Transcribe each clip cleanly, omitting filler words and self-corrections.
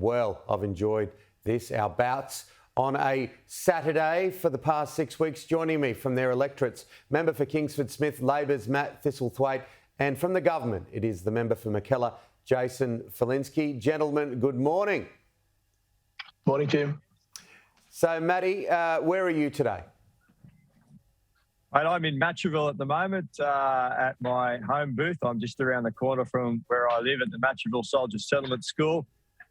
Well, I've enjoyed this, our bouts on a Saturday for the past 6 weeks. Joining me from their electorates, member for Kingsford Smith, Labor's Matt Thistlethwaite, and from the government, it is the member for Mackellar, Jason Falinski. Gentlemen, good morning. Morning, Tim. So, Matty, where are you today? Mate, I'm in Mackellar at the moment at my home booth. I'm just around the corner from where I live at the Mackellar Soldiers Settlement School,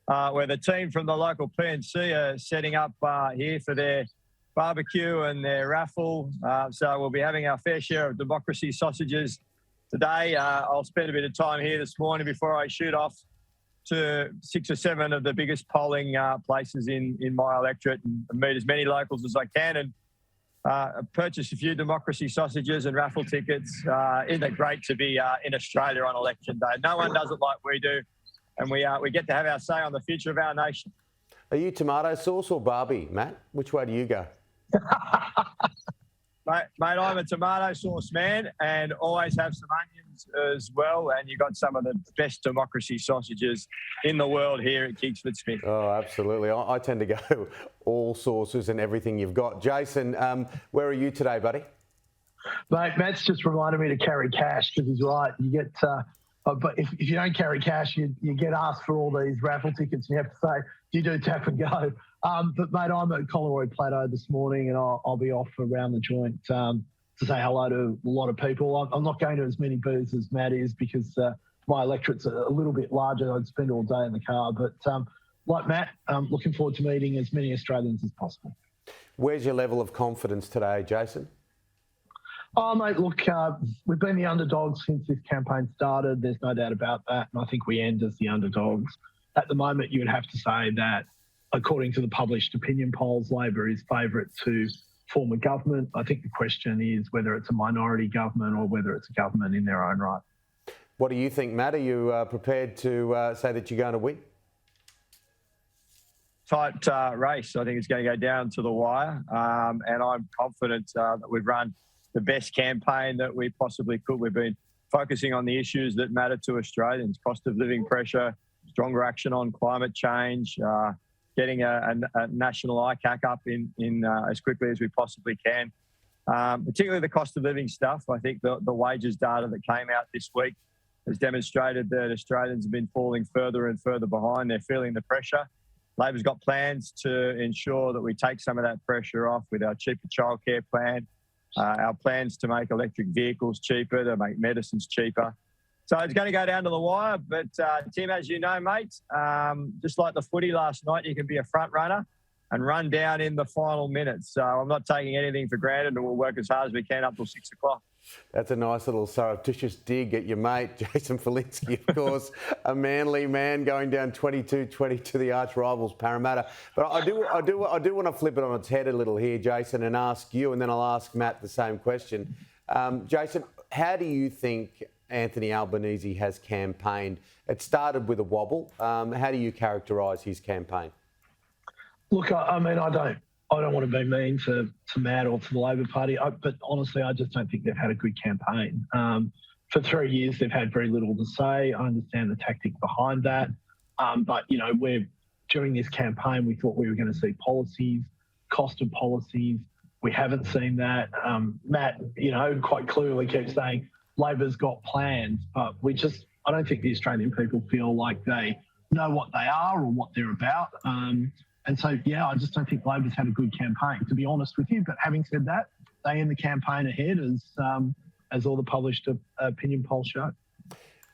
where the team from the local PNC are setting up here for their barbecue and their raffle. So we'll be having our fair share of democracy sausages today. I'll spend a bit of time here this morning before I shoot off to 6 or 7 of the biggest polling places in my electorate and meet as many locals as I can and purchase a few democracy sausages and raffle tickets. Isn't it great to be in Australia on election day? No one does it like we do, and we get to have our say on the future of our nation. Are you tomato sauce or Barbie, Matt? Which way do you go? Mate, I'm a tomato sauce man and always have some onions as well. And you've got some of the best democracy sausages in the world here at Kingsford Smith. Oh, absolutely. I tend to go all sauces and everything you've got. Jason, where are you today, buddy? Mate, Matt's just reminded me to carry cash because he's right. You get, but if you don't carry cash, you get asked for all these raffle tickets. And you have to say, do you do tap and go? But, mate, I'm at Colleroy Plateau this morning and I'll be off around the joint to say hello to a lot of people. I'm not going to as many booths as Matt is because my electorate's a little bit larger. I'd spend all day in the car. But like Matt, I'm looking forward to meeting as many Australians as possible. Where's your level of confidence today, Jason? Oh, mate, look, we've been the underdogs since this campaign started. There's no doubt about that. And I think we end as the underdogs. At the moment, you would have to say that, according to the published opinion polls, Labor is favourite to form a government. I think the question is whether it's a minority government or whether it's a government in their own right. What do you think, Matt? Are you prepared to say that you're going to win? Tight race. I think it's going to go down to the wire. And I'm confident that we've run the best campaign that we possibly could. We've been focusing on the issues that matter to Australians: cost of living pressure, stronger action on climate change, getting a national ICAC up in as quickly as we possibly can. Particularly the cost of living stuff. I think the wages data that came out this week has demonstrated that Australians have been falling further and further behind. They're feeling the pressure. Labor's got plans to ensure that we take some of that pressure off with our cheaper childcare plan, our plans to make electric vehicles cheaper, to make medicines cheaper. So it's going to go down to the wire. But, Tim, as you know, mate, just like the footy last night, you can be a front runner and run down in the final minutes. So I'm not taking anything for granted, and we'll work as hard as we can up till 6 o'clock. That's a nice little surreptitious dig at your mate, Jason Falinski, of course, a Manly man going down 22-20 to the arch rivals Parramatta. But I do want to flip it on its head a little here, Jason, and ask you, and then I'll ask Matt the same question. Jason, how do you think Anthony Albanese has campaigned? It started with a wobble. How do you characterise his campaign? Look, I mean, I don't want to be mean to Matt or to the Labor Party, but honestly, I just don't think they've had a good campaign. For 3 years, they've had very little to say. I understand the tactic behind that. But, you know, during this campaign, we thought we were going to see policies, cost of policies. We haven't seen that. Matt, you know, quite clearly keeps saying Labor's got plans, but I don't think the Australian people feel like they know what they are or what they're about. And so, yeah, I just don't think Labor's had a good campaign, to be honest with you. But having said that, they end the campaign ahead as all the published opinion polls show.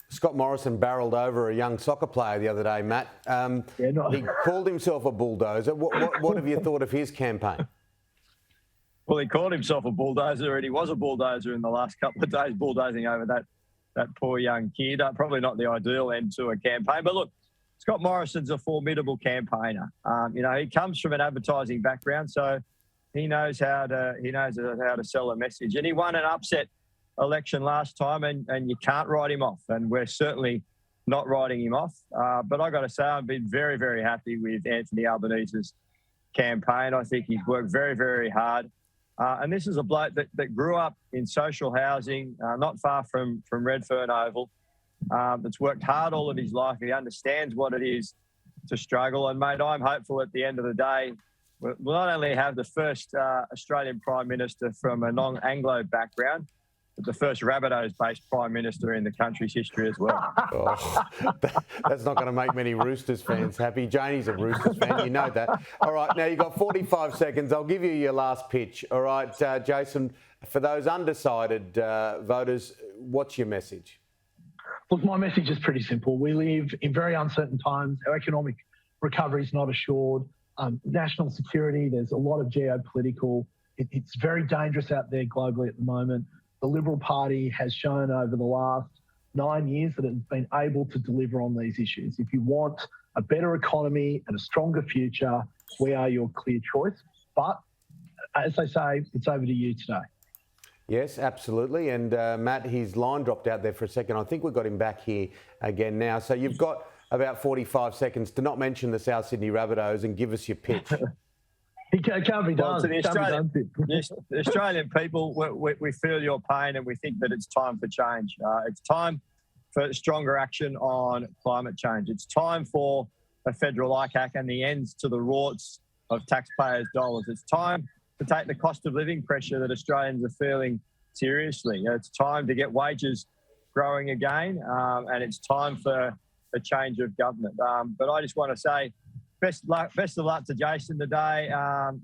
Scott Morrison barrelled over a young soccer player the other day, Matt. He called himself a bulldozer. What have you thought of his campaign? Well, he called himself a bulldozer, and he was a bulldozer in the last couple of days, bulldozing over that poor young kid. Probably not the ideal end to a campaign. But look, Scott Morrison's a formidable campaigner. You know, he comes from an advertising background, so he knows how to sell a message. And he won an upset election last time, and you can't write him off. And we're certainly not writing him off. But I got to say, I've been very, very happy with Anthony Albanese's campaign. I think he's worked very, very hard. And this is a bloke that grew up in social housing, not far from Redfern Oval, that's worked hard all of his life. He understands what it is to struggle. And, mate, I'm hopeful at the end of the day, we'll not only have the first Australian Prime Minister from a non-Anglo background, but the first Rabbitohs-based Prime Minister in the country's history as well. Oh, that's not going to make many Roosters fans happy. Janie's a Roosters fan, you know that. All right, now you've got 45 seconds. I'll give you your last pitch. All right, Jason, for those undecided voters, what's your message? Look, my message is pretty simple. We live in very uncertain times. Our economic recovery is not assured. National security, there's a lot of geopolitical. It's very dangerous out there globally at the moment. The Liberal Party has shown over the last 9 years that it's been able to deliver on these issues. If you want a better economy and a stronger future, we are your clear choice. But as they say, it's over to you today. Yes, absolutely. And Matt, his line dropped out there for a second. I think we've got him back here again now. So you've got about 45 seconds to not mention the South Sydney Rabbitohs and give us your pitch. It can't be done. To the Australian people, we feel your pain and we think that it's time for change. It's time for stronger action on climate change. It's time for a federal ICAC and the ends to the rorts of taxpayers' dollars. It's time to take the cost of living pressure that Australians are feeling seriously. It's time to get wages growing again, and it's time for a change of government. But I just want to say, best of luck to Jason today.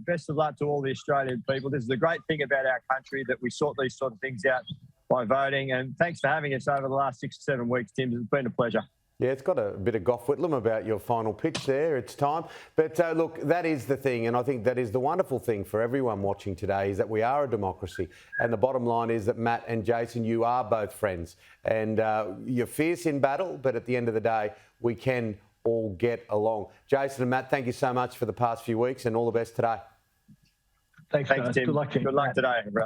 Best of luck to all the Australian people. This is the great thing about our country, that we sort these sort of things out by voting. And thanks for having us over the last 6 or 7 weeks, Tim. It's been a pleasure. Yeah, it's got a bit of Gough Whitlam about your final pitch there. It's time. But look, that is the thing, and I think that is the wonderful thing for everyone watching today, is that we are a democracy. And the bottom line is that Matt and Jason, you are both friends. And you're fierce in battle, but at the end of the day, we can all get along. Jason and Matt, thank you so much for the past few weeks, and all the best today. Thanks, Tim. Good luck to you. Good luck today, bro.